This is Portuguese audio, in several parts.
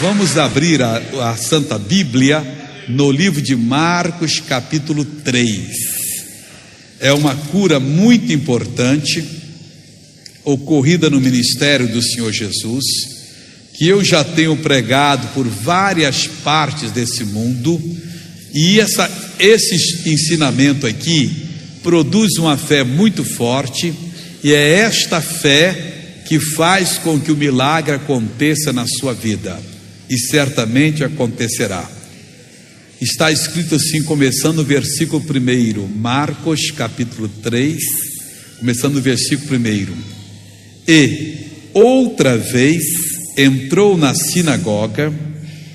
Vamos abrir a Santa Bíblia no livro de Marcos, capítulo 3. É uma cura muito importante ocorrida no ministério do Senhor Jesus, que eu já tenho pregado por várias partes desse mundo, e esse ensinamento aqui produz uma fé muito forte, e é esta fé que faz com que o milagre aconteça na sua vida, e certamente acontecerá. Está escrito assim, começando o versículo 1, Marcos capítulo 3, começando o versículo 1. E outra vez entrou na sinagoga,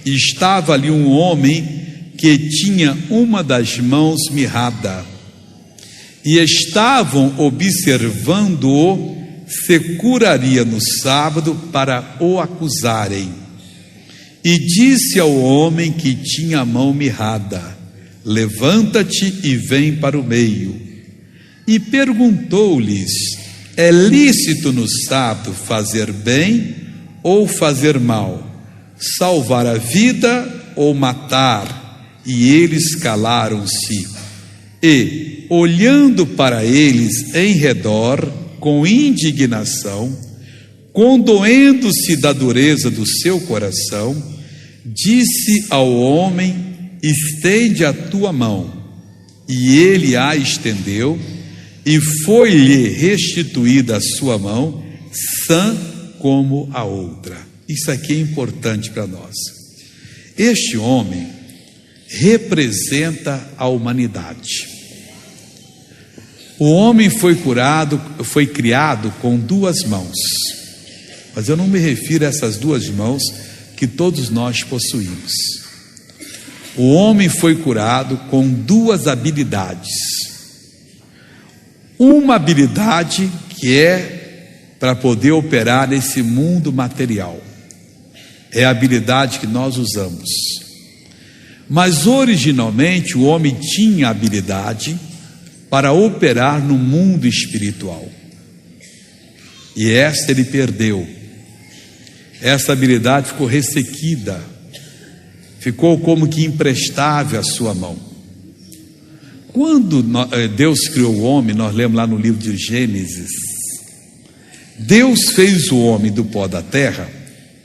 e estava ali um homem que tinha uma das mãos mirrada, e estavam observando-o se curaria no sábado para o acusarem. E disse ao homem que tinha a mão mirrada: levanta-te e vem para o meio. E perguntou-lhes: é lícito no sábado fazer bem ou fazer mal, salvar a vida ou matar? E eles calaram-se. E, olhando para eles em redor com indignação, condoendo-se da dureza do seu coração, disse ao homem: estende a tua mão. E ele a estendeu, e foi-lhe restituída a sua mão, sã como a outra. Isso aqui é importante para nós. Este homem representa a humanidade. O homem foi criado com duas mãos, mas eu não me refiro a essas duas mãos que todos nós possuímos. O homem foi curado com duas habilidades. Uma habilidade que é para poder operar nesse mundo material, é a habilidade que nós usamos. Mas originalmente o homem tinha habilidade para operar no mundo espiritual, e esta ele perdeu. Essa habilidade ficou ressequida, ficou como que imprestável à sua mão. Quando Deus criou o homem, nós lemos lá no livro de Gênesis, Deus fez o homem do pó da terra,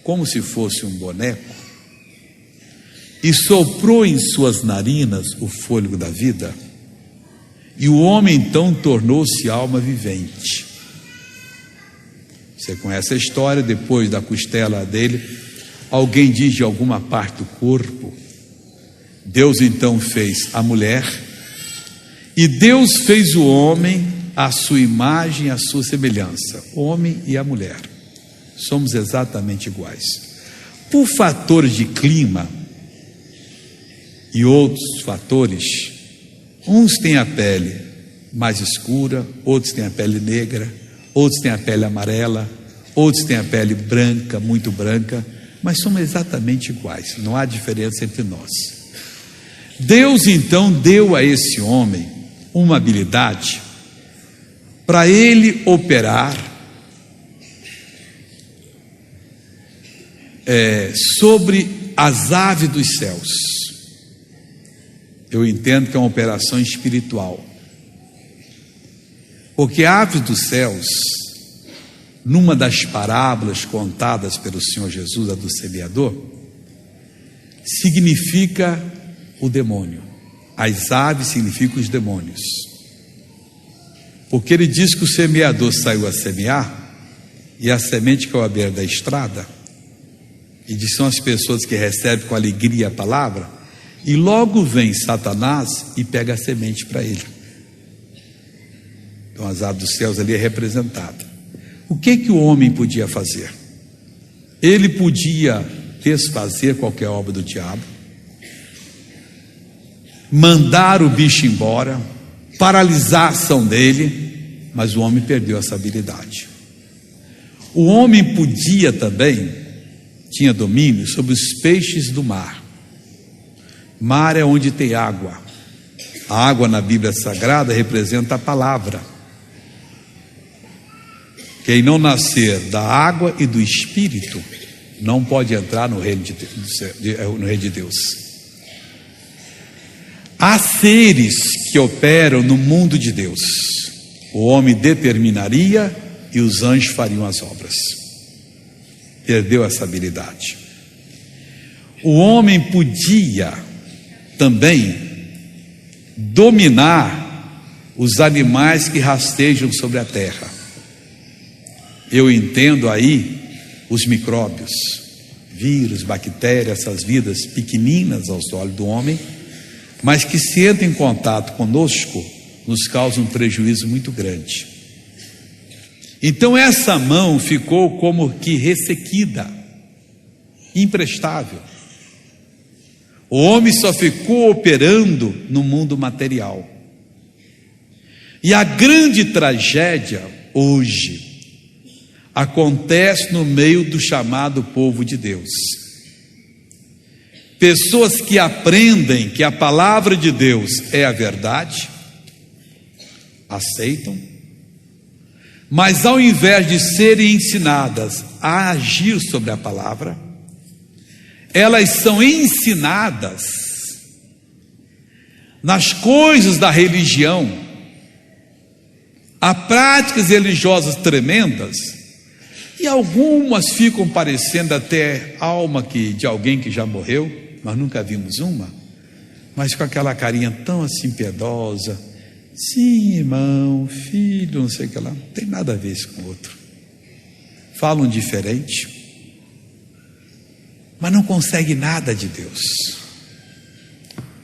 como se fosse um boneco, e soprou em suas narinas o fôlego da vida, e o homem então tornou-se alma vivente. Você conhece a história, depois da costela dele, alguém diz de alguma parte do corpo. Deus então fez a mulher, e Deus fez o homem à sua imagem, à sua semelhança. O homem e a mulher somos exatamente iguais. Por fatores de clima e outros fatores, uns têm a pele mais escura, outros têm a pele negra, outros têm a pele amarela, outros têm a pele branca, muito branca, mas somos exatamente iguais, não há diferença entre nós. Deus então deu a esse homem uma habilidade para ele operar sobre as aves dos céus. Eu entendo que é uma operação espiritual, porque aves dos céus, numa das parábolas contadas pelo Senhor Jesus, a do semeador, significa o demônio. As aves significam os demônios, porque ele diz que o semeador saiu a semear, e a semente caiu à beira da estrada, e diz, são as pessoas que recebem com alegria a palavra, e logo vem Satanás e pega a semente para ele. Então as aves dos céus ali é representada. O que o homem podia fazer? Ele podia desfazer qualquer obra do diabo, mandar o bicho embora, paralisar a ação dele, mas o homem perdeu essa habilidade. O homem podia também, tinha domínio sobre os peixes do mar. Mar é onde tem água. A água na Bíblia Sagrada representa a palavra. Quem não nascer da água e do Espírito não pode entrar no reino de Deus. Há seres que operam no mundo de Deus. O homem determinaria e os anjos fariam as obras. Perdeu essa habilidade. O homem podia também dominar os animais que rastejam sobre a terra. Eu entendo aí os micróbios, vírus, bactérias, essas vidas pequeninas aos olhos do homem, mas que se entram em contato conosco, nos causam um prejuízo muito grande. Então essa mão ficou como que ressequida, imprestável. O homem só ficou operando no mundo material. E a grande tragédia hoje acontece no meio do chamado povo de Deus. Pessoas que aprendem que a palavra de Deus é a verdade, aceitam, mas ao invés de serem ensinadas a agir sobre a palavra, elas são ensinadas nas coisas da religião, a práticas religiosas tremendas, e algumas ficam parecendo até alma de alguém que já morreu, nós nunca vimos uma, mas com aquela carinha tão assim piedosa. Sim, irmão, filho, não sei o que lá, não tem nada a ver isso com o outro. Falam diferente, mas não conseguem nada de Deus.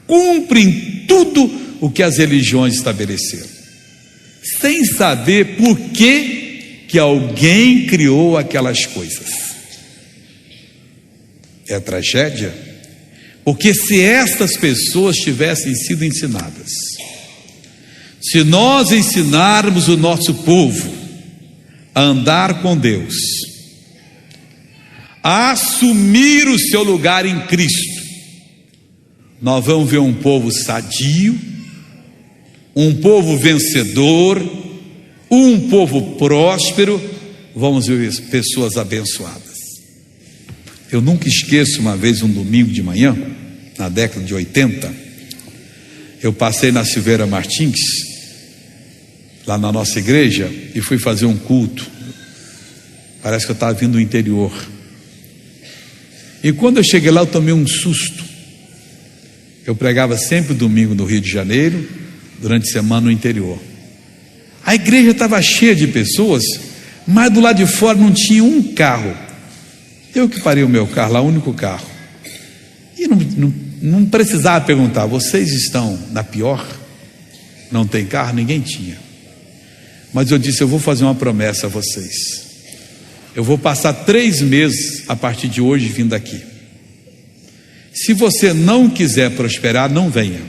Cumprem tudo o que as religiões estabeleceram, sem saber por que alguém criou aquelas coisas. É tragédia. Porque se estas pessoas tivessem sido ensinadas, se nós ensinarmos o nosso povo a andar com Deus, a assumir o seu lugar em Cristo, nós vamos ver um povo sadio, um povo vencedor, um povo próspero, vamos ver pessoas abençoadas. Eu nunca esqueço uma vez, um domingo de manhã, na década de 80, eu passei na Silveira Martins, lá na nossa igreja, e fui fazer um culto. Parece que eu estava vindo do interior. E quando eu cheguei lá, eu tomei um susto. Eu pregava sempre domingo no Rio de Janeiro, durante a semana no interior. A igreja estava cheia de pessoas, mas do lado de fora não tinha um carro. Eu que parei o meu carro lá, o único carro. E não precisava perguntar: vocês estão na pior? Não tem carro? Ninguém tinha. Mas eu disse: eu vou fazer uma promessa a vocês. Eu vou passar 3 meses a partir de hoje vindo aqui. Se você não quiser prosperar, não venha.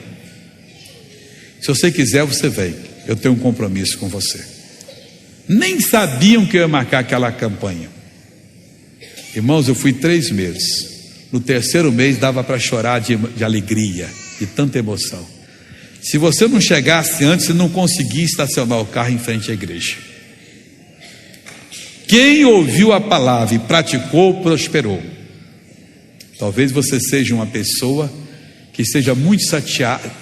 Se você quiser, você vem. Eu tenho um compromisso com você. Nem sabiam que eu ia marcar aquela campanha. Irmãos, eu fui 3 meses. No 3º mês dava para chorar de alegria, de tanta emoção. Se você não chegasse antes, você não conseguia estacionar o carro em frente à igreja. Quem ouviu a palavra e praticou, prosperou. Talvez você seja uma pessoa que seja muito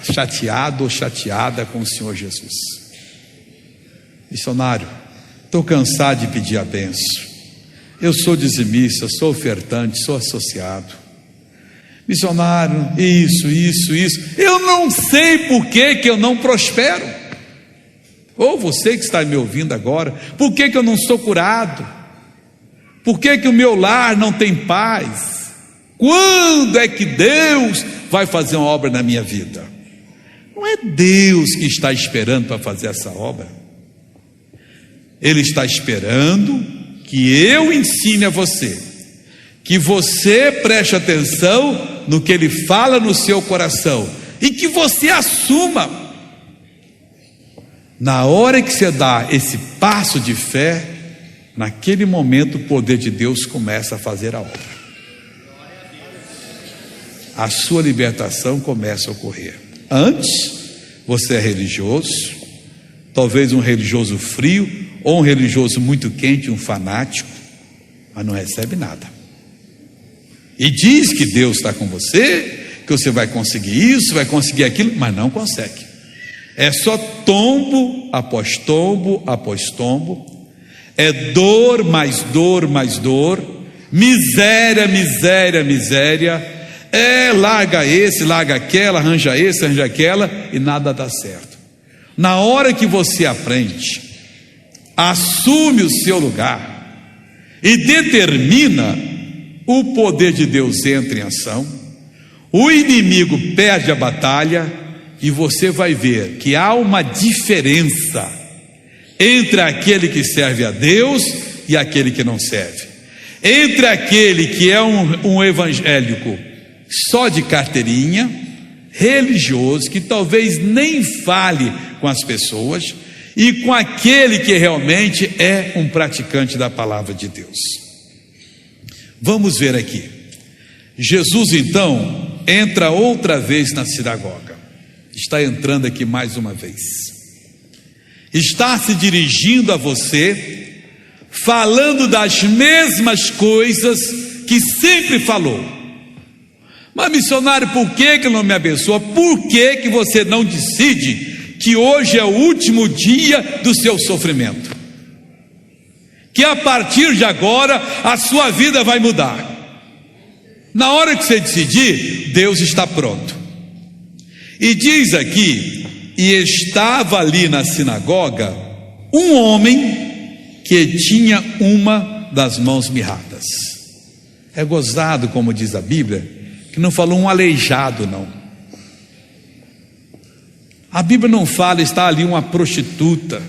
chateado ou chateada com o Senhor Jesus. Missionário, estou cansado de pedir a bênção. Eu sou dizimista, sou ofertante, sou associado. Missionário, isso. Eu não sei por que eu não prospero. Ou você que está me ouvindo agora, por que eu não sou curado? Por que o meu lar não tem paz? Quando é que Deus vai fazer uma obra na minha vida? Não é Deus que está esperando para fazer essa obra. Ele está esperando que eu ensine a você, que você preste atenção no que Ele fala no seu coração e que você assuma. Na hora que você dá esse passo de fé, naquele momento o poder de Deus começa a fazer a obra. A sua libertação começa a ocorrer. Antes, você é religioso, talvez um religioso frio, ou um religioso muito quente, um fanático, mas não recebe nada. e diz que Deus está com você, que você vai conseguir isso, vai conseguir aquilo, mas não consegue. É só tombo após tombo após tombo, é dor mais dor mais dor, miséria, miséria, miséria, larga esse, larga aquela, arranja esse, arranja aquela, e nada dá certo. Na hora que você aprende, assume o seu lugar e determina, o poder de Deus entra em ação, o inimigo perde a batalha, e você vai ver que há uma diferença entre aquele que serve a Deus e aquele que não serve, entre aquele que é um evangélico só de carteirinha, religioso, que talvez nem fale com as pessoas, e com aquele que realmente é um praticante da palavra de Deus. Vamos ver aqui. Jesus então entra outra vez na sinagoga. Está entrando aqui mais uma vez. Está se dirigindo a você, falando das mesmas coisas que sempre falou. Mas missionário, por que não me abençoa? Por que você não decide que hoje é o último dia do seu sofrimento? Que a partir de agora a sua vida vai mudar. Na hora que você decidir, Deus está pronto. E diz aqui, e estava ali na sinagoga um homem que tinha uma das mãos mirradas. É gozado, como diz a Bíblia, que não falou um aleijado, não. A Bíblia não fala, está ali uma prostituta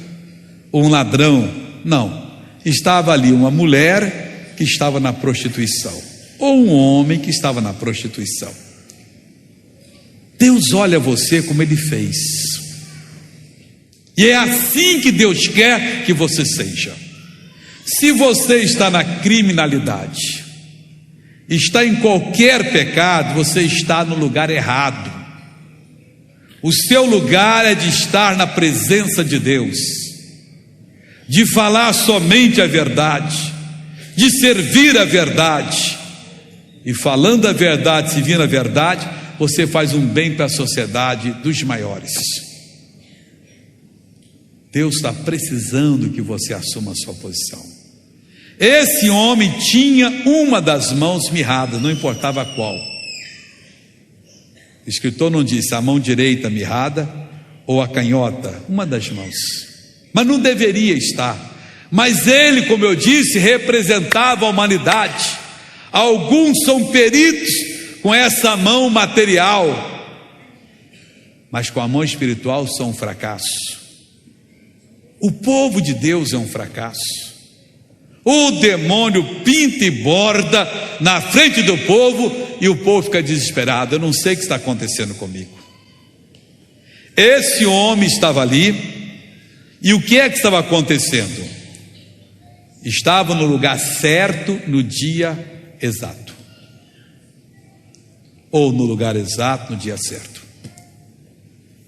ou um ladrão, não. Estava ali uma mulher que estava na prostituição, ou um homem que estava na prostituição. Deus olha você como Ele fez, e é assim que Deus quer que você seja. Se você está na criminalidade, está em qualquer pecado, você está no lugar errado. O seu lugar é de estar na presença de Deus, de falar somente a verdade, de servir a verdade, e falando a verdade, servindo a verdade, você faz um bem para a sociedade dos maiores. Deus está precisando que você assuma a sua posição. Esse homem tinha uma das mãos mirradas, não importava qual. O escritor não disse a mão direita mirrada ou a canhota, uma das mãos, mas não deveria estar. Mas ele, como eu disse, representava a humanidade. Alguns são peritos com essa mão material, mas com a mão espiritual são um fracasso. O povo de Deus é um fracasso. O demônio pinta e borda na frente do povo, e o povo fica desesperado. Eu não sei o que está acontecendo comigo. Esse homem estava ali, e o que é que estava acontecendo? Estava no lugar certo, no dia exato, ou no lugar exato, no dia certo.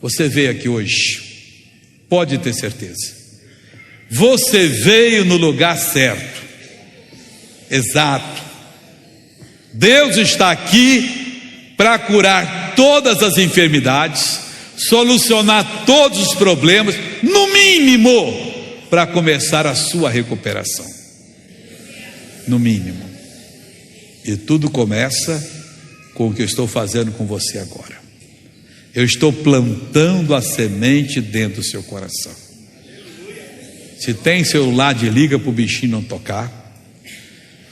Você veio aqui hoje, pode ter certeza, você veio no lugar certo, exato. Deus está aqui para curar todas as enfermidades, solucionar todos os problemas, no mínimo, para começar a sua recuperação, no mínimo. E tudo começa com o que eu estou fazendo com você agora. Eu estou plantando a semente dentro do seu coração. Se tem celular, desliga para o bichinho não tocar.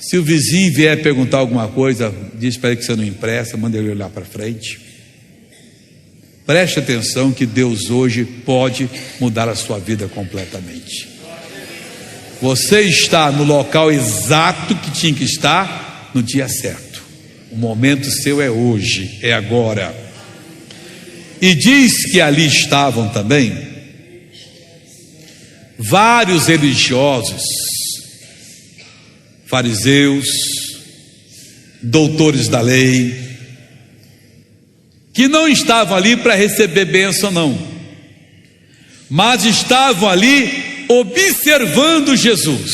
Se o vizinho vier perguntar alguma coisa, diz para ele que você não empresta, manda ele olhar para frente. Preste atenção que Deus hoje pode mudar a sua vida completamente. Você está no local exato que tinha que estar, no dia certo. O momento seu é hoje, é agora. E diz que ali estavam também vários religiosos, fariseus, doutores da lei, que não estavam ali para receber bênção, não, mas estavam ali observando Jesus,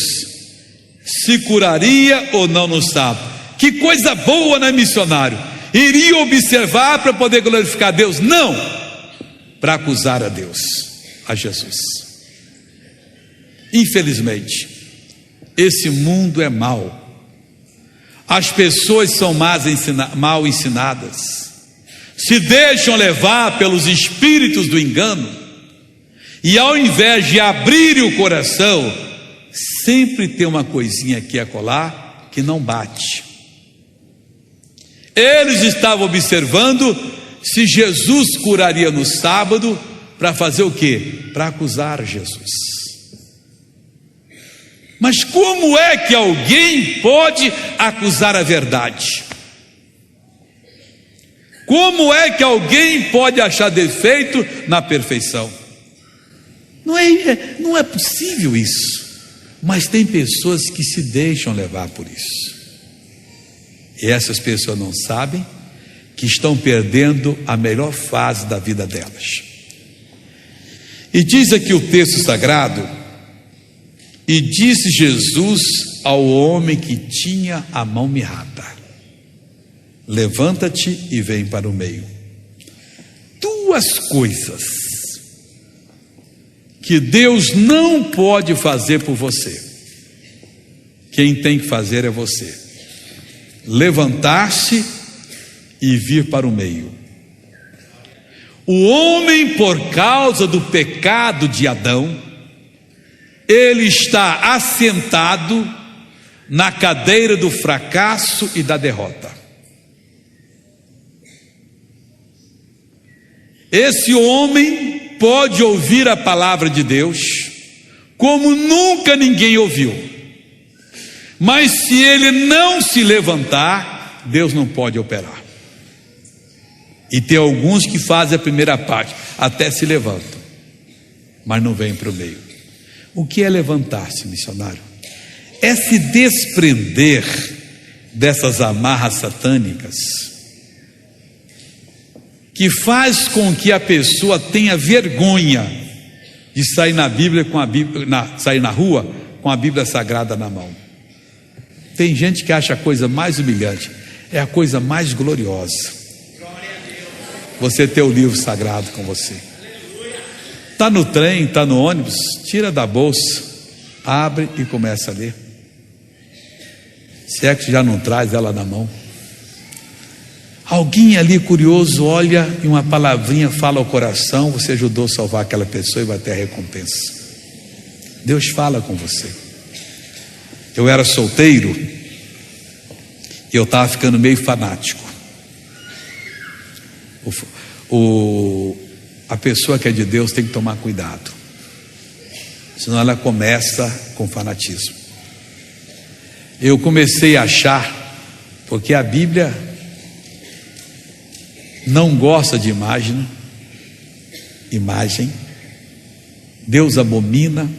se curaria ou não no sábado. Que coisa boa, não é, missionário? Iria observar para poder glorificar a Deus? Não, para acusar a Deus, a Jesus. Infelizmente, esse mundo é mau. As pessoas são mal ensinadas, se deixam levar pelos espíritos do engano, e ao invés de abrirem o coração, sempre tem uma coisinha aqui e acolá que não bate. Eles estavam observando se Jesus curaria no sábado, para fazer o quê? Para acusar Jesus. Mas como é que alguém pode acusar a verdade? Como é que alguém pode achar defeito na perfeição? Não é possível isso. Mas tem pessoas que se deixam levar por isso. E essas pessoas não sabem que estão perdendo a melhor fase da vida delas. E diz aqui o texto sagrado: e disse Jesus ao homem que tinha a mão mirrada: levanta-te e vem para o meio. Duas coisas que Deus não pode fazer por você. Quem tem que fazer é você. Levantar-se e vir para o meio. O homem, por causa do pecado de Adão, ele está assentado na cadeira do fracasso e da derrota. Esse homem pode ouvir a palavra de Deus como nunca ninguém ouviu, mas se ele não se levantar, Deus não pode operar. E tem alguns que fazem a primeira parte, até se levantam, mas não vêm para o meio. O que é levantar-se, missionário? É se desprender dessas amarras satânicas, que faz com que a pessoa tenha vergonha de sair na Bíblia sair na rua com a Bíblia Sagrada na mão. Tem gente que acha a coisa mais humilhante, é a coisa mais gloriosa. Você ter o livro sagrado com você. Está no trem, está no ônibus, tira da bolsa, abre e começa a ler. Se é que já não traz ela na mão. Alguém ali curioso olha e uma palavrinha fala ao coração, você ajudou a salvar aquela pessoa e vai ter a recompensa. Deus fala com você. Eu era solteiro e eu estava ficando meio fanático. A pessoa que é de Deus tem que tomar cuidado, senão ela começa com fanatismo. Eu comecei a achar, porque a Bíblia não gosta de imagem, Deus abomina,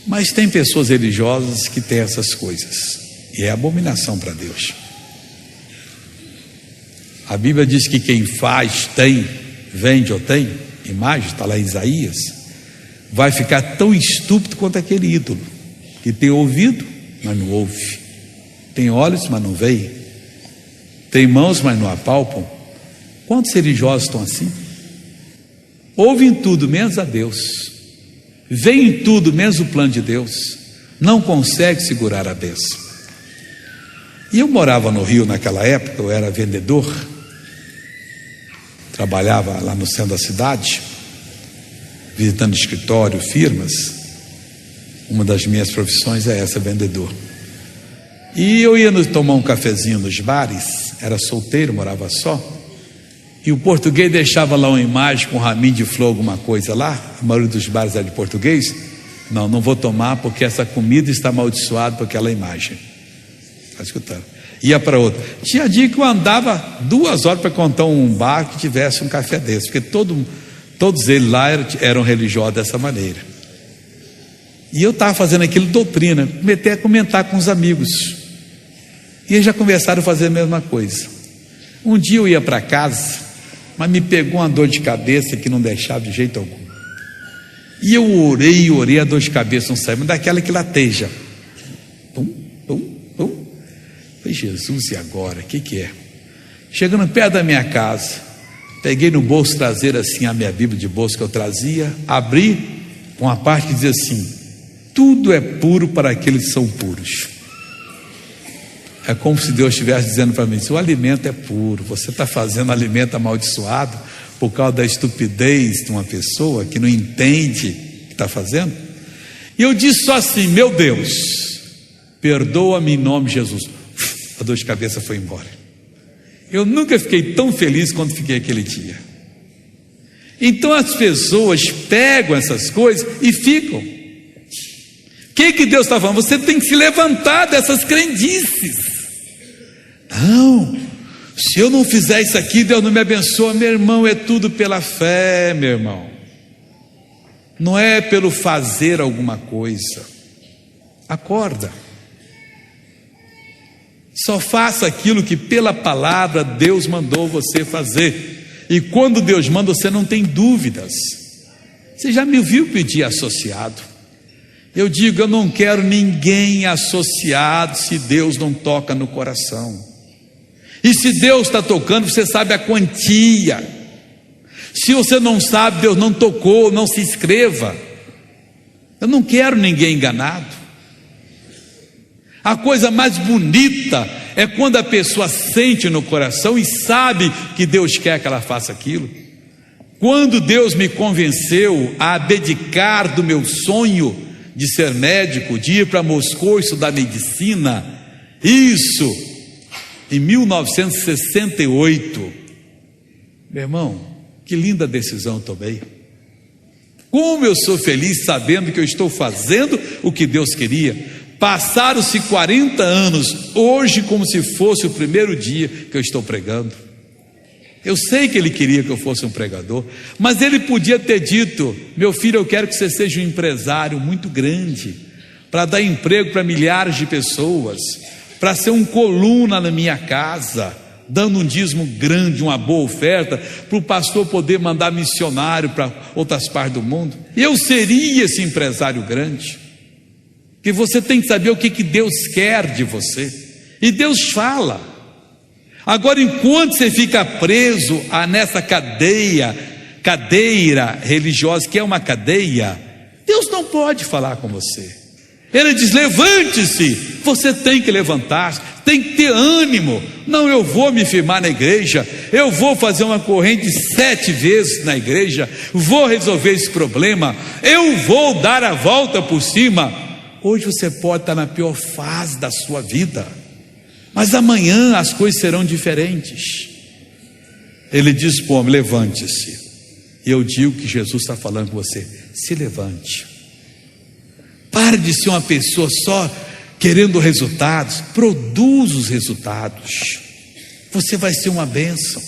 mas tem pessoas religiosas que têm essas coisas, e é abominação para Deus. A Bíblia diz que quem faz, vende ou tem imagem, está lá em Isaías, vai ficar tão estúpido quanto aquele ídolo, que tem ouvido, mas não ouve, tem olhos, mas não veem, tem mãos, mas não apalpam. Quantos religiosos estão assim? Ouvem tudo menos a Deus, veem tudo menos o plano de Deus, não consegue segurar a bênção. E eu morava no Rio naquela época, eu era vendedor, trabalhava lá no centro da cidade, visitando escritório, firmas. Uma das minhas profissões é essa, vendedor. E eu ia tomar um cafezinho nos bares, era solteiro, morava só, e o português deixava lá uma imagem com um raminho de flor, alguma coisa lá. A maioria dos bares era de português. Não vou tomar porque essa comida está amaldiçoada por aquela imagem. Está escutando? Ia para outra. Tinha dia que eu andava 2 horas para contar um bar que tivesse um café desse, porque todos eles lá eram religiosos dessa maneira. E eu estava fazendo aquilo doutrina, comecei a comentar com os amigos, e eles já começaram a fazer a mesma coisa. Um dia eu ia para casa, mas me pegou uma dor de cabeça que não deixava de jeito algum, e eu orei, a dor de cabeça não saiu, mas daquela que lateja, pum, pum, pum. Falei, Jesus, e agora? O que é? Chegando perto da minha casa, peguei no bolso traseiro assim a minha Bíblia de bolso que eu trazia, abri com a parte que dizia assim: tudo é puro para aqueles que são puros. É como se Deus estivesse dizendo para mim: o alimento é puro, você está fazendo alimento amaldiçoado por causa da estupidez de uma pessoa que não entende o que está fazendo. E eu disse só assim: meu Deus, perdoa-me em nome de Jesus. A dor de cabeça foi embora. Eu nunca fiquei tão feliz quanto fiquei aquele dia. Então as pessoas pegam essas coisas e ficam. O que Deus está falando? Você tem que se levantar dessas crendices. Não, se eu não fizer isso aqui, Deus não me abençoa. Meu irmão, é tudo pela fé, meu irmão. Não é pelo fazer alguma coisa. Acorda. Só faça aquilo que pela palavra Deus mandou você fazer. E quando Deus manda, você não tem dúvidas. Você já me viu pedir associado? Eu digo, eu não quero ninguém associado se Deus não toca no coração. E se Deus está tocando, você sabe a quantia. Se você não sabe, Deus não tocou, não se inscreva. Eu não quero ninguém enganado. A coisa mais bonita é quando a pessoa sente no coração e sabe que Deus quer que ela faça aquilo. Quando Deus me convenceu a abdicar do meu sonho de ser médico, de ir para Moscou estudar medicina, isso em 1968, meu irmão, que linda decisão eu tomei. Como eu sou feliz sabendo que eu estou fazendo o que Deus queria. Passaram-se 40 anos, hoje como se fosse o primeiro dia que eu estou pregando. Eu sei que Ele queria que eu fosse um pregador, mas Ele podia ter dito: meu filho, eu quero que você seja um empresário muito grande, para dar emprego para milhares de pessoas, para ser um coluna na minha casa, dando um dízimo grande, uma boa oferta, para o pastor poder mandar missionário para outras partes do mundo. Eu seria esse empresário grande. Que você tem que saber o que Deus quer de você. E Deus fala. Agora, enquanto você fica preso nessa cadeira religiosa, que é uma cadeia, Deus não pode falar com você. Ele diz: levante-se. Você tem que levantar, tem que ter ânimo. Não, eu vou me firmar na igreja, eu vou fazer uma corrente 7 vezes na igreja, vou resolver esse problema, eu vou dar a volta por cima. Hoje você pode estar na pior fase da sua vida, mas amanhã as coisas serão diferentes. Ele diz para o homem: levante-se. E eu digo que Jesus está falando com você: se levante. Pare de ser uma pessoa só querendo resultados. Produza os resultados. Você vai ser uma bênção.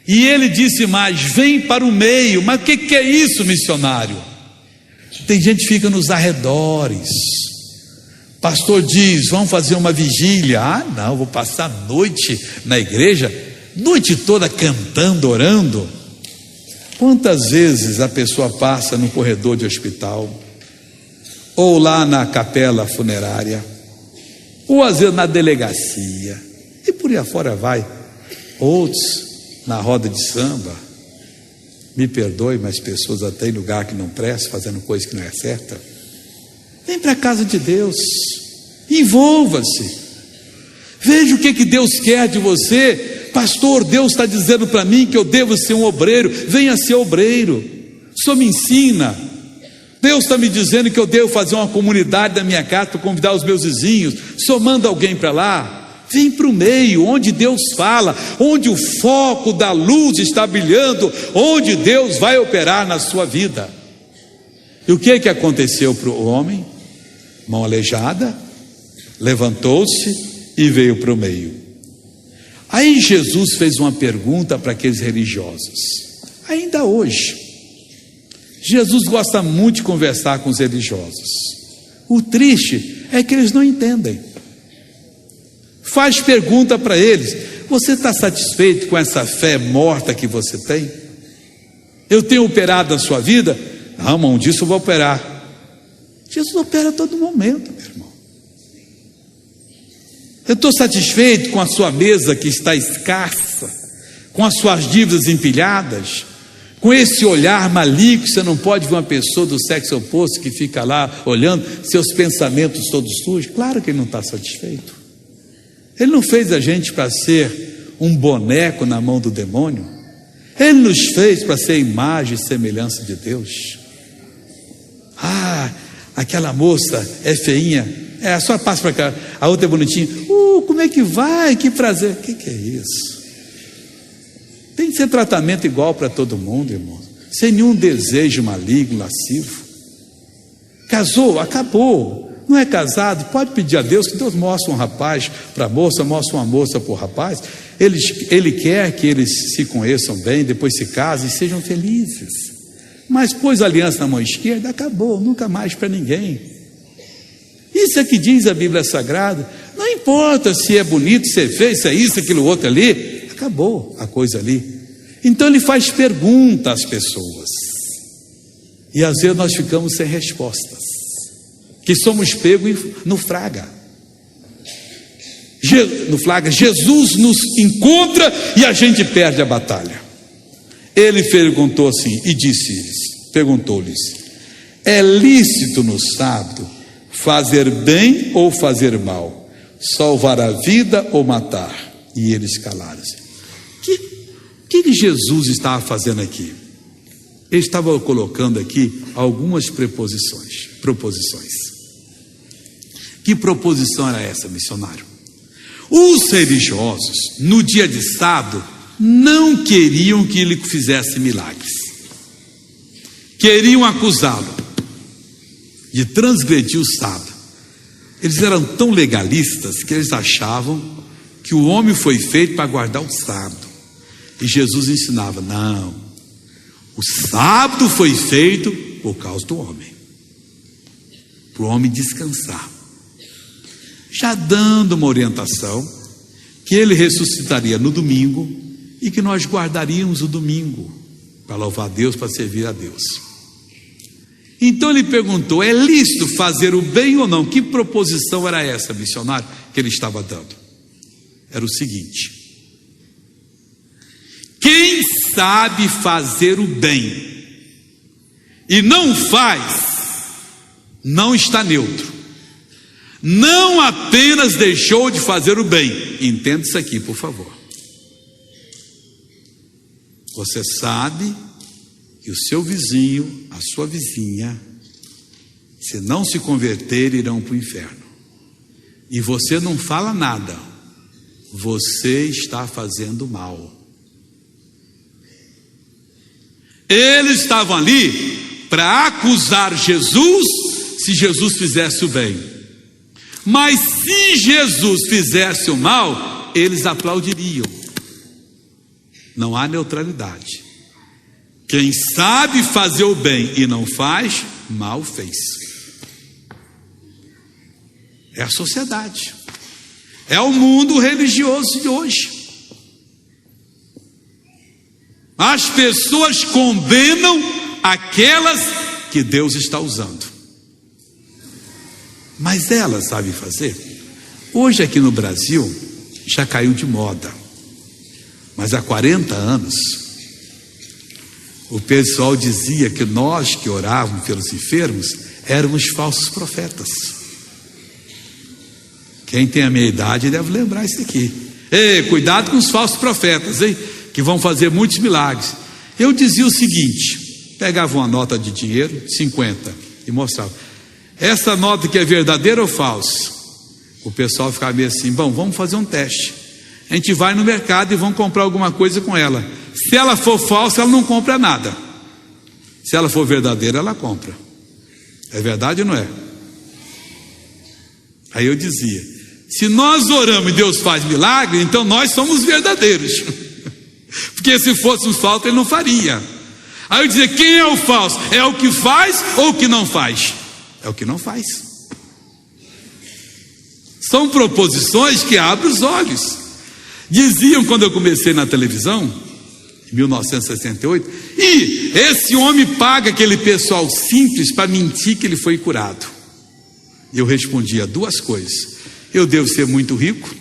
E ele disse mais: vem para o meio. Mas o que é isso, missionário? Tem gente que fica nos arredores. Pastor diz: vamos fazer uma vigília. Ah, não, vou passar a noite na igreja, noite toda cantando, orando. Quantas vezes a pessoa passa no corredor de hospital, ou lá na capela funerária, ou às vezes na delegacia, e por aí afora vai. Outros na roda de samba. Me perdoe, mas pessoas até em lugar que não presta, fazendo coisa que não é certa. Vem para a casa de Deus, envolva-se, veja o que Deus quer de você. Pastor, Deus está dizendo para mim que eu devo ser um obreiro. Venha ser obreiro. O Senhor me ensina. Deus está me dizendo que eu devo fazer uma comunidade na minha casa para convidar os meus vizinhos. O Senhor manda alguém para lá. Vem para o meio, onde Deus fala, onde o foco da luz está brilhando, onde Deus vai operar na sua vida. E o que aconteceu para o homem? Mão aleijada, levantou-se e veio para o meio. Aí Jesus fez uma pergunta para aqueles religiosos. Ainda hoje, Jesus gosta muito de conversar com os religiosos. O triste é que eles não entendem. Faz pergunta para eles: você está satisfeito com essa fé morta que você tem? Eu tenho operado na sua vida? Não, mão disso eu vou operar. Jesus opera a todo momento, meu irmão. Eu estou satisfeito com a sua mesa que está escassa, com as suas dívidas empilhadas, com esse olhar maligno. Você não pode ver uma pessoa do sexo oposto que fica lá olhando, seus pensamentos todos sujos. Claro que ele não está satisfeito. Ele não fez a gente para ser um boneco na mão do demônio. Ele nos fez para ser imagem e semelhança de Deus. Ah, aquela moça é feinha, só passa para cá. A outra é bonitinha. Como é que vai? Que prazer. O que é isso? Tem que ser tratamento igual para todo mundo, irmão, sem nenhum desejo maligno, lascivo. Casou, acabou. Não é casado, pode pedir a Deus que Deus mostre um rapaz para a moça, mostre uma moça para o rapaz. Ele quer que eles se conheçam bem, depois se casem e sejam felizes. Mas pôs a aliança na mão esquerda, acabou, nunca mais para ninguém. Isso é que diz a Bíblia Sagrada. Não importa se é bonito, se é feio, se é isso, aquilo, outro ali. Acabou a coisa ali. Então ele faz pergunta às pessoas. E às vezes nós ficamos sem respostas. Que somos pegos no flagra. Jesus nos encontra e a gente perde a batalha. Ele perguntou assim e perguntou-lhes: é lícito no sábado fazer bem ou fazer mal, salvar a vida ou matar? E eles calaram-se. O que Jesus estava fazendo aqui? Ele estava colocando aqui algumas proposições. Que proposição era essa, missionário? Os religiosos, no dia de sábado, não queriam que ele fizesse milagres. Queriam acusá-lo de transgredir o sábado. Eles eram tão legalistas que eles achavam que o homem foi feito para guardar o sábado. E Jesus ensinava: não, o sábado foi feito por causa do homem, para o homem descansar, já dando uma orientação que ele ressuscitaria no domingo e que nós guardaríamos o domingo para louvar a Deus, para servir a Deus. Então ele perguntou: é lícito fazer o bem ou não? Que proposição era essa, missionário, que ele estava dando? Era o seguinte: quem sabe fazer o bem e não faz, não está neutro. Não apenas deixou de fazer o bem. Entenda isso aqui, por favor. Você sabe que o seu vizinho, a sua vizinha, se não se converter, irão para o inferno. E você não fala nada. Você está fazendo mal. Eles estavam ali para acusar Jesus se Jesus fizesse o bem. Mas se Jesus fizesse o mal, eles aplaudiriam. Não há neutralidade. Quem sabe fazer o bem e não faz, mal fez. É a sociedade. É o mundo religioso de hoje. As pessoas condenam aquelas que Deus está usando. Mas elas sabem fazer. Hoje aqui no Brasil já caiu de moda. Mas há 40 anos o pessoal dizia que nós que orávamos pelos enfermos éramos falsos profetas. Quem tem a minha idade deve lembrar isso aqui. Ei, cuidado com os falsos profetas, hein? Que vão fazer muitos milagres. Eu dizia o seguinte: pegava uma nota de dinheiro, 50, e mostrava: essa nota que é verdadeira ou falsa? O pessoal ficava meio assim: bom, vamos fazer um teste. A gente vai no mercado e vamos comprar alguma coisa com ela. Se ela for falsa, ela não compra nada. Se ela for verdadeira, ela compra. É verdade ou não é? Aí eu dizia: se nós oramos e Deus faz milagre, então nós somos verdadeiros. Porque se fôssemos falsos, ele não faria. Aí eu dizia: quem é o falso? É o que faz ou o que não faz? É o que não faz. São proposições que abrem os olhos. Diziam quando eu comecei na televisão, em 1968, e esse homem paga aquele pessoal simples para mentir que ele foi curado. E eu respondia duas coisas: Eu devo ser muito rico?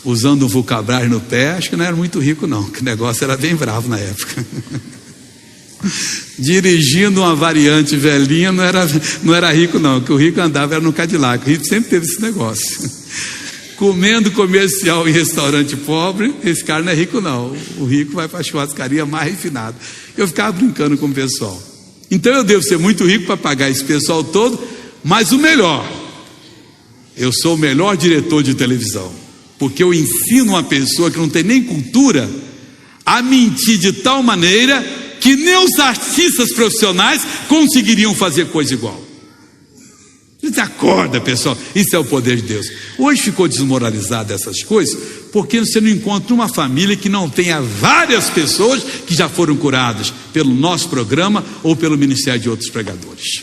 Usando um Vulcabras no pé, acho que não era muito rico não, que o negócio era bem bravo na época. Dirigindo uma variante velhinha não era rico não, que o rico andava era no Cadillac, o rico sempre teve esse negócio. Comendo comercial em restaurante pobre, esse cara não é rico não, o rico vai para a churrascaria mais refinada. Eu ficava brincando com o pessoal. Então eu devo ser muito rico para pagar esse pessoal todo, mas o melhor, eu sou o melhor diretor de televisão, porque eu ensino uma pessoa que não tem nem cultura a mentir de tal maneira que nem os artistas profissionais conseguiriam fazer coisa igual. Você acorda, pessoal, isso é o poder de Deus. Hoje ficou desmoralizado essas coisas, porque você não encontra uma família que não tenha várias pessoas que já foram curadas pelo nosso programa ou pelo ministério de outros pregadores.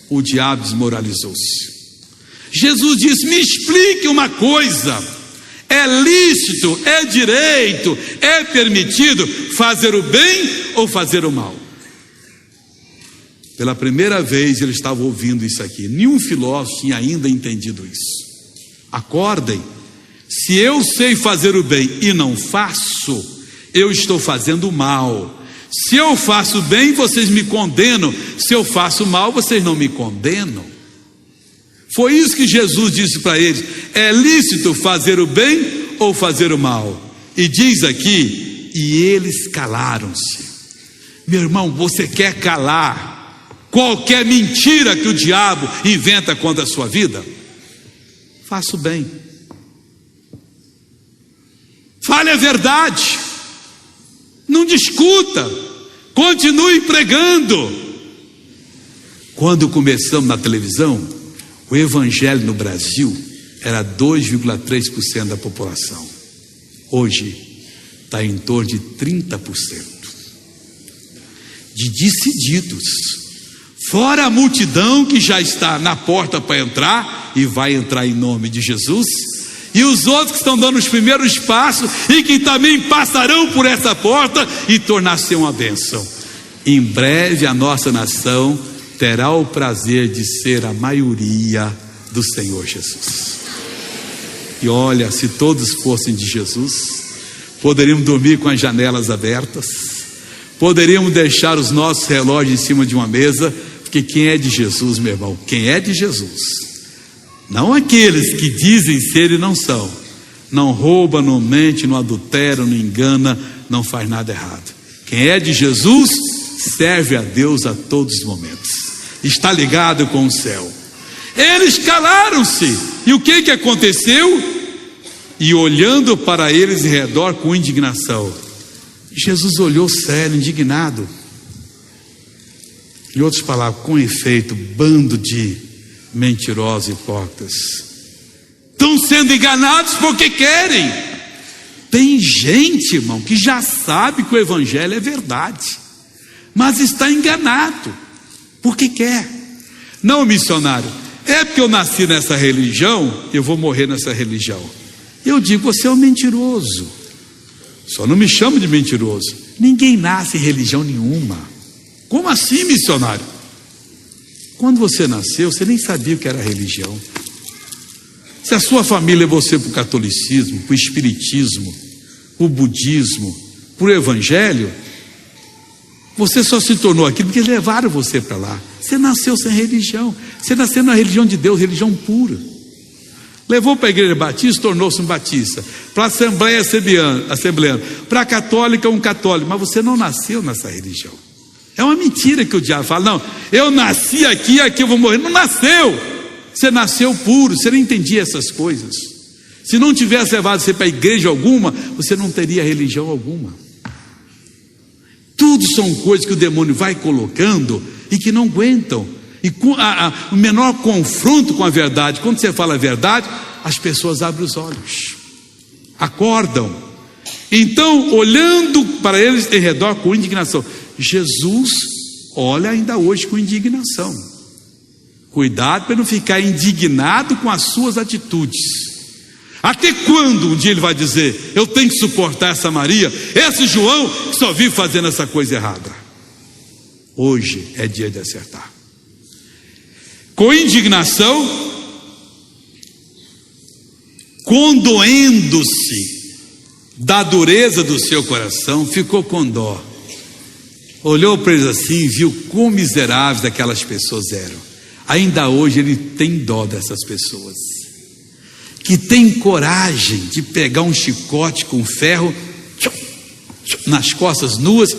O diabo desmoralizou-se. Jesus disse: me explique uma coisa, é lícito, é direito, é permitido fazer o bem ou fazer o mal? Pela primeira vez ele estava ouvindo isso aqui. Nenhum filósofo tinha ainda entendido isso. Acordem, se eu sei fazer o bem e não faço, eu estou fazendo o mal. Se eu faço bem, vocês me condenam. Se eu faço mal, vocês não me condenam. Foi isso que Jesus disse para eles: é lícito fazer o bem ou fazer o mal? E diz aqui: e eles calaram-se. Meu irmão, você quer calar qualquer mentira que o diabo inventa contra a sua vida? Faça o bem, fale a verdade, não discuta, continue pregando. Quando começamos na televisão, o evangelho no Brasil era 2,3% da população. Hoje está em torno de 30% de decididos, fora a multidão que já está na porta para entrar e vai entrar em nome de Jesus, e os outros que estão dando os primeiros passos e que também passarão por essa porta e tornar-se uma bênção. Em breve a nossa nação terá o prazer de ser a maioria do Senhor Jesus. E olha, se todos fossem de Jesus, poderíamos dormir com as janelas abertas, poderíamos deixar os nossos relógios em cima de uma mesa, porque quem é de Jesus, meu irmão, quem é de Jesus, não aqueles que dizem ser e não são, não rouba, não mente, não adultera, não engana, não faz nada errado. Quem é de Jesus serve a Deus a todos os momentos, está ligado com o céu. Eles calaram-se, e o que aconteceu? E olhando para eles em redor com indignação, Jesus olhou sério, indignado. Em outras palavras, com efeito, bando de mentirosos e hipócritas, estão sendo enganados porque querem. Tem gente, irmão, que já sabe que o evangelho é verdade, mas está enganado porque quer. Não, missionário, é porque eu nasci nessa religião, eu vou morrer nessa religião. Eu digo: você é um mentiroso. Só não me chamo de mentiroso. Ninguém nasce em religião nenhuma. Como assim, missionário? Quando você nasceu, você nem sabia o que era religião. Se a sua família levou você para o catolicismo, para o espiritismo, para o budismo, para o evangelho, você só se tornou aquilo porque levaram você para lá. Você nasceu sem religião. Você nasceu na religião de Deus, religião pura. Levou para a igreja batista, tornou-se um batista. Para a assembleia assembleana. Para a católica, um católico. Mas você não nasceu nessa religião. É uma mentira que o diabo fala: não, eu nasci aqui, aqui eu vou morrer. Não nasceu. Você nasceu puro, você não entendia essas coisas. Se não tivesse levado você para a igreja alguma, você não teria religião alguma. Tudo são coisas que o demônio vai colocando e que não aguentam. E o menor confronto com a verdade, quando você fala a verdade, as pessoas abrem os olhos, acordam. Então, olhando para eles em redor com indignação, Jesus olha ainda hoje com indignação. Cuidado para não ficar indignado com as suas atitudes. Até quando um dia ele vai dizer: eu tenho que suportar essa Maria, esse João que só vive fazendo essa coisa errada? Hoje é dia de acertar. com indignação, condoendo-se da dureza do seu coração, ficou com dó. Olhou para eles assim e viu quão miseráveis aquelas pessoas eram. Ainda hoje ele tem dó dessas pessoas, que tem coragem de pegar um chicote com ferro nas costas nuas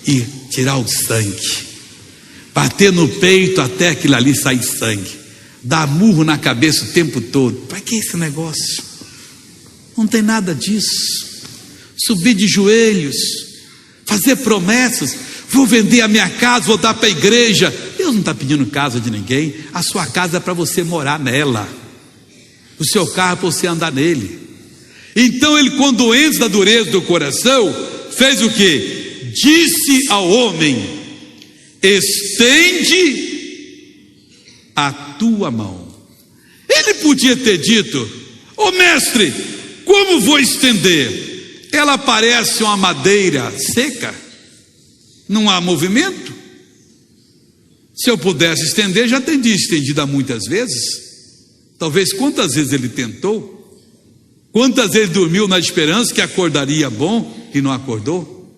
e tirar o sangue, bater no peito até aquilo ali sair sangue, dar murro na cabeça o tempo todo. Para que esse negócio? Não tem nada disso. Subir de joelhos, fazer promessas: vou vender a minha casa, vou dar para a igreja. Deus não está pedindo casa de ninguém. A sua casa é para você morar nela, o seu carro é para você andar nele. Então ele, condoendo da dureza do coração, fez o que? Disse ao homem: estende a tua mão. Ele podia ter dito: ô mestre, como vou estender? Ela parece uma madeira seca, não há movimento. Se eu pudesse estender, já teria estendido muitas vezes. Talvez quantas vezes ele tentou, quantas vezes dormiu na esperança que acordaria bom e não acordou.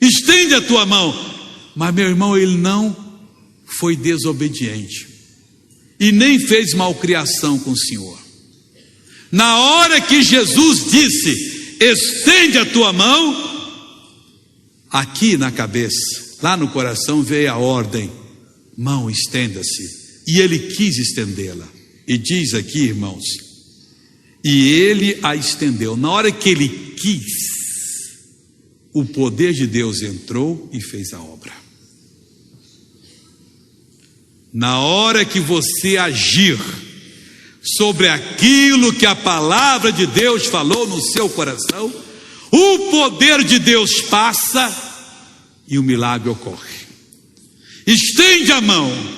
Estende a tua mão. Mas meu irmão, ele não foi desobediente e nem fez malcriação com o Senhor. Na hora que Jesus disse: estende a tua mão, aqui na cabeça, lá no coração veio a ordem: mão, estenda-se. E ele quis estendê-la. E diz aqui, irmãos, e ele a estendeu. Na hora que ele quis, o poder de Deus entrou e fez a obra. Na hora que você agir sobre aquilo que a palavra de Deus falou no seu coração, o poder de Deus passa e o milagre ocorre. Estende a mão.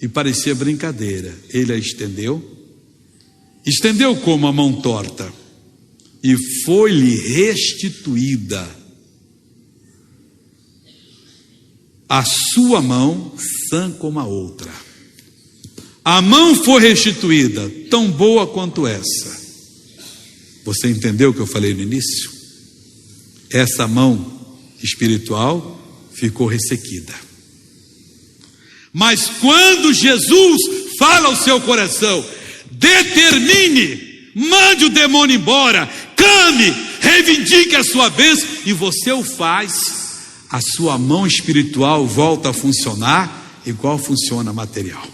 E parecia brincadeira. Ele a estendeu. Estendeu como? A mão torta. E foi-lhe restituída a sua mão, sã como a outra. A mão foi restituída, tão boa quanto essa. Você entendeu o que eu falei no início? Essa mão espiritual ficou ressequida. Mas quando Jesus fala ao seu coração: determine, mande o demônio embora, clame, reivindique a sua bênção, e você o faz, a sua mão espiritual volta a funcionar igual funciona a material.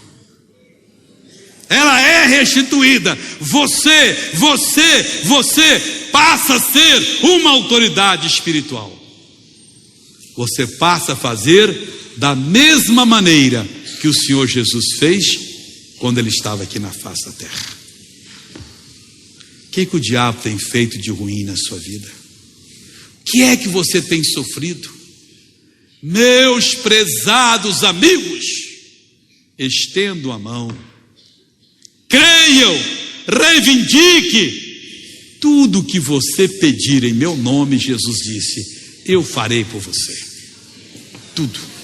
Ela é restituída. Você passa a ser uma autoridade espiritual. Você passa a fazer da mesma maneira que o Senhor Jesus fez quando ele estava aqui na face da terra. O que o diabo tem feito de ruim na sua vida? O que é que você tem sofrido? Meus prezados amigos, estendo a mão, creiam, reivindique tudo que você pedir em meu nome. Jesus disse: eu farei por você tudo.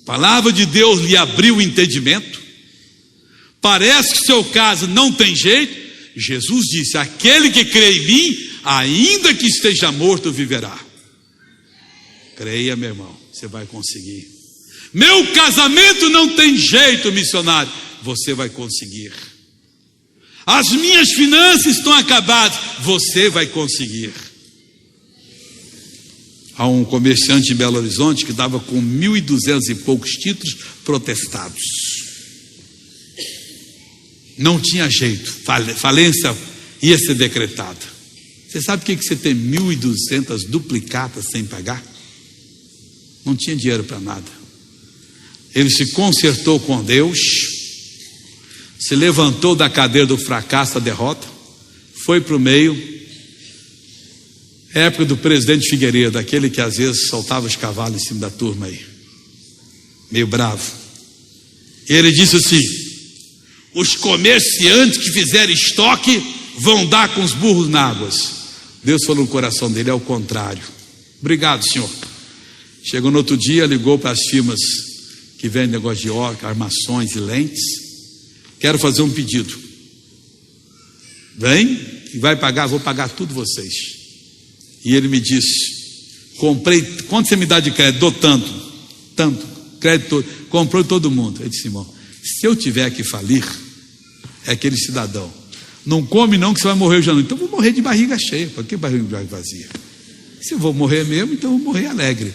A palavra de Deus lhe abriu o entendimento. Parece que seu caso não tem jeito. Jesus disse: aquele que crê em mim, ainda que esteja morto, viverá. Creia, meu irmão, você vai conseguir. Meu casamento não tem jeito, missionário, você vai conseguir. As minhas finanças estão acabadas, você vai conseguir. Há um comerciante em Belo Horizonte que estava com 1.200 e poucos títulos protestados. Não tinha jeito, falência ia ser decretada. Você sabe por que você tem 1.200 duplicatas sem pagar? Não tinha dinheiro para nada. Ele se consertou com Deus, se levantou da cadeira do fracasso, da derrota, foi para o meio. Época do presidente Figueiredo, aquele que às vezes soltava os cavalos em cima da turma aí, meio bravo. E ele disse assim: os comerciantes que fizerem estoque vão dar com os burros na água. Deus falou no coração dele: é o contrário. Obrigado, senhor. Chegou no outro dia, ligou para as firmas que vende negócio de óculos, armações e lentes. Quero fazer um pedido. Vem e vai pagar, vou pagar tudo vocês. E ele me disse: comprei, quanto você me dá de crédito? Dou tanto, crédito todo, comprou todo mundo. Ele disse: irmão, se eu tiver que falir, é aquele cidadão, não come não que você vai morrer hoje à noite. Então eu vou morrer de barriga cheia, para que barriga vazia? Se eu vou morrer mesmo, então eu vou morrer alegre.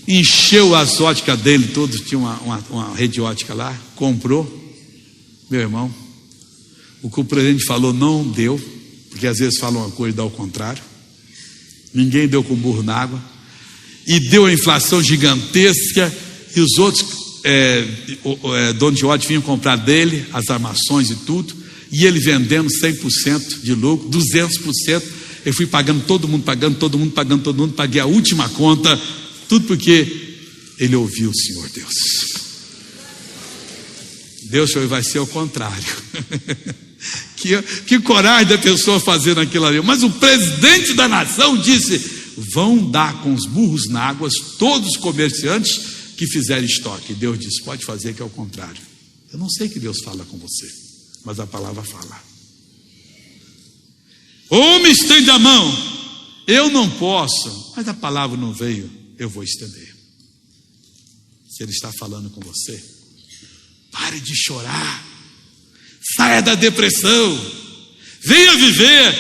Encheu as óticas dele, todos tinha uma rede ótica lá, comprou. Meu irmão, o que o presidente falou não deu, porque às vezes fala uma coisa e dá o contrário. Ninguém deu com burro na água, e deu a inflação gigantesca, e os outros donos de ótica vinham comprar dele as armações e tudo, e ele vendendo 100% de lucro, 200%. Eu fui pagando todo mundo, paguei a última conta, tudo porque ele ouviu o Senhor Deus. Deus vai ser o contrário. Que coragem da pessoa fazendo aquilo ali. Mas o presidente da nação disse: vão dar com os burros na água todos os comerciantes que fizerem estoque. Deus disse: pode fazer, que é o contrário. Eu não sei que Deus fala com você, mas a palavra fala. Homem, estende a mão. Eu não posso, mas a palavra não veio, eu vou estender. Se Ele está falando com você, pare de chorar, saia da depressão, venha viver.